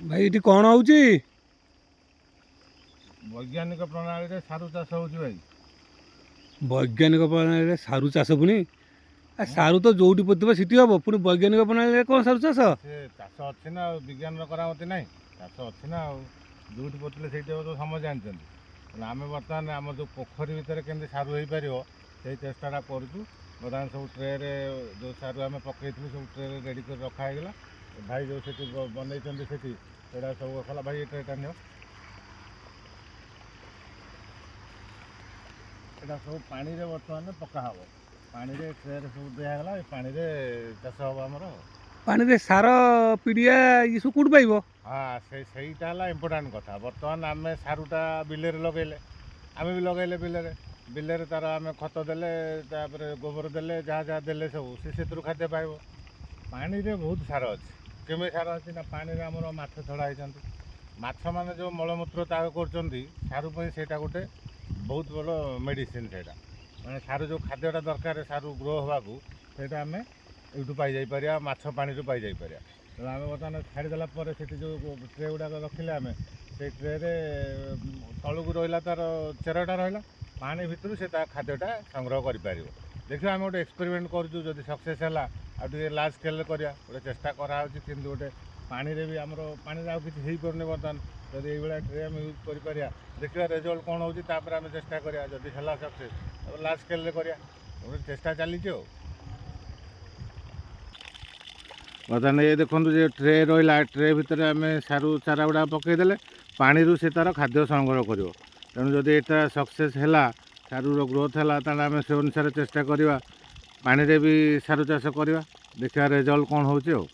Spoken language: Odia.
ଭାଇ ଏଠି କ'ଣ ହେଉଛି? ବୈଜ୍ଞାନିକ ପ୍ରଣାଳୀରେ ସାରୁ ଚାଷ ହେଉଛି ଭାଇ। ବୈଜ୍ଞାନିକ ପ୍ରଣାଳୀରେ ସାରୁ ଚାଷ ପୁଣି ସାରୁ ତ ଯୋଉଠି ପୋତିବ ସେଠି ହବ, ପୁଣି ବୈଜ୍ଞାନିକ ପ୍ରଣାଳୀରେ କ'ଣ ସାରୁ ଚାଷ? ସେ ଚାଷ ଅଛି ନା ଆଉ, ବିଜ୍ଞାନର କରାମତି ନାହିଁ, ଚାଷ ଅଛି ନା ଆଉ। ଯୋଉଠି ପୋତିଲେ ସେଇଠି ହେବ ତ ସମସ୍ତେ ଜାଣିଛନ୍ତି। ହେଲେ ଆମେ ବର୍ତ୍ତମାନ ଆମର ଯେଉଁ ପୋଖରୀ ଭିତରେ କେମିତି ସାରୁ ହେଇପାରିବ ସେଇ ଚେଷ୍ଟାଟା କରୁଛୁ। ବର୍ତ୍ତମାନ ସବୁ ଟ୍ରେରେ ଯେଉଁ ସାରୁ ଆମେ ପକେଇଥିଲୁ ସବୁ ଟ୍ରେରେ ରେଡ଼ି କରି ରଖା ହେଇଗଲା। ଭାଇ ଯେଉଁ ସେଠି ବନେଇଛନ୍ତି ସେଠି ସେଇଟା ସବୁ କଲା। ଭାଇ ଏ ଟ୍ରେଟା ନିଅ, ଏଇଟା ସବୁ ପାଣିରେ ବର୍ତ୍ତମାନ ପକା ହେବ। ପାଣିରେ ଟ୍ରେରେ ସବୁ ଦିଆହେଲା, ଏ ପାଣିରେ ଚାଷ ହେବ ଆମର। ପାଣିରେ ସାର ପିଡ଼ିଆ ଏସବୁ କେଉଁଠୁ ପାଇବ? ହଁ, ସେଇଟା ହେଲା ଇମ୍ପୋର୍ଟାଣ୍ଟ କଥା। ବର୍ତ୍ତମାନ ଆମେ ସାରୁଟା ବିଲରେ ଲଗେଇଲେ, ଆମେ ବି ଲଗେଇଲେ ବିଲରେ ତାର ଆମେ ଖତ ଦେଲେ, ତାପରେ ଗୋବର ଦେଲେ, ଯାହା ଯାହା ଦେଲେ ସବୁ ସେ ସେଥିରୁ ଖାଦ୍ୟ ପାଇବ। ପାଣିରେ ବହୁତ ସାର ଅଛି। କେମିତି ସାର ଅଛି ନା, ପାଣିରେ ଆମର ମାଛ ଛଡ଼ା ହେଇଛନ୍ତି। ମାଛମାନେ ଯେଉଁ ମଳମୂତ୍ର ତ୍ୟାଗ କରୁଛନ୍ତି ସାରୁ ପାଇଁ, ସେଇଟା ଗୋଟେ ବହୁତ ବଡ଼ ମେଡ଼ିସିନ୍। ସେଇଟା ମାନେ ସାରୁ ଯେଉଁ ଖାଦ୍ୟଟା ଦରକାର ସାରୁ ଗ୍ରୋ ହେବାକୁ, ସେଇଟା ଆମେ ଏଇଠୁ ପାଇଯାଇପାରିବା, ମାଛ ପାଣିରୁ ପାଇଯାଇପାରିବା। ତେଣୁ ଆମେ ବର୍ତ୍ତମାନ ଛାଡ଼ିଦେଲା ପରେ ସେଠି ଯେଉଁ ଟ୍ରେ ଗୁଡ଼ାକ ରଖିଲେ ଆମେ, ସେଇ ଟ୍ରେରେ ତଳକୁ ରହିଲା ତା'ର ଚେରଟା ରହିଲା, ପାଣି ଭିତରୁ ସେ ତା ଖାଦ୍ୟଟା ସଂଗ୍ରହ କରିପାରିବ। ଦେଖିବା, ଆମେ ଗୋଟେ ଏକ୍ସପେରିମେଣ୍ଟ କରୁଛୁ, ଯଦି ସକ୍ସେସ୍ ହେଲା ଆଉ ଟିକେ ଲାର୍ଜ ସ୍କେଲ୍ରେ କରିବା। ଗୋଟେ ଚେଷ୍ଟା କରାହେଉଛି କିନ୍ତୁ ଗୋଟେ ପାଣିରେ ବି ଆମର ପାଣିରେ ଆଉ କିଛି ହେଇପାରୁନି ବର୍ତ୍ତମାନ। ଯଦି ଏଇଭଳିଆ ଟ୍ରେ ଆମେ ୟୁଜ୍ କରିପାରିବା, ଦେଖିବା ରେଜଲ୍ଟ କ'ଣ ହେଉଛି, ତାପରେ ଆମେ ଚେଷ୍ଟା କରିବା। ଯଦି ହେଲା ସକ୍ସେସ୍ ତାପରେ ଲାର୍ଜ ସ୍କେଲ୍ରେ କରିବା। ଗୋଟେ ଚେଷ୍ଟା ଚାଲିଛି ଆଉ। ବର୍ତ୍ତମାନ ଏ ଦେଖନ୍ତୁ ଯେ ଟ୍ରେ ରହିଲା, ଟ୍ରେ ଭିତରେ ଆମେ ସାରୁ ଚାରା ଗୁଡ଼ା ପକାଇଦେଲେ, ପାଣିରୁ ସେ ତା'ର ଖାଦ୍ୟ ସଂଗ୍ରହ କରିବ। ତେଣୁ ଯଦି ଏଇଟା ସକ୍ସେସ୍ ହେଲା, ସାରୁର ଗ୍ରୋଥ୍ ହେଲା, ତାହେଲେ ଆମେ ସେ ଅନୁସାରେ ଚେଷ୍ଟା କରିବା ପାଣିରେ ବି ସାରୁ ଚାଷ କରିବା। ଦେଖିବା ରେଜଲ୍ଟ କ'ଣ ହେଉଛି ଆଉ।